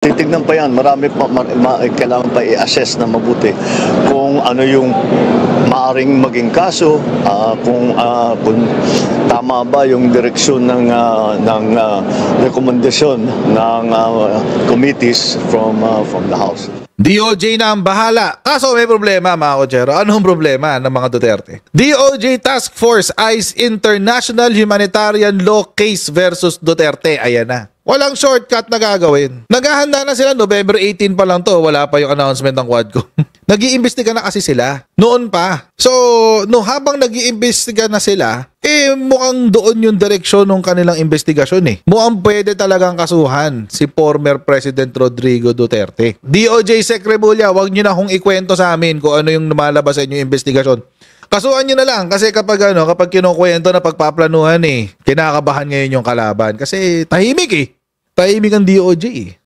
Titignan pa yan, marami pa, kailangan pa i-assess na mabuti kung ano yung maaring maging kaso, kung tama ba yung direksyon ng rekomendasyon ng committees from the House. DOJ na ang bahala. Kaso may problema mga kotsero. Anong problema ng mga Duterte? DOJ Task Force eyes International Humanitarian Law Case versus Duterte. Ayan na. Walang shortcut na gagawin. Naghahanda na sila, November 18 pa lang to. Wala pa yung announcement ng Quadcom. Nag-iimbestiga na kasi sila. Noon pa. So, habang nag-iimbestiga na sila, mukhang doon yung direksyon ng kanilang investigasyon Mukhang pwede talagang kasuhan si former President Rodrigo Duterte. DOJ Sec Remulla, wag nyo na kung ikwento sa amin kung ano yung lumalabas sa inyong investigasyon. Kasuhan nyo na lang kasi kapag kinukwento na pagpaplanuhan kinakabahan ngayon yung kalaban kasi tahimik Tahimik ang DOJ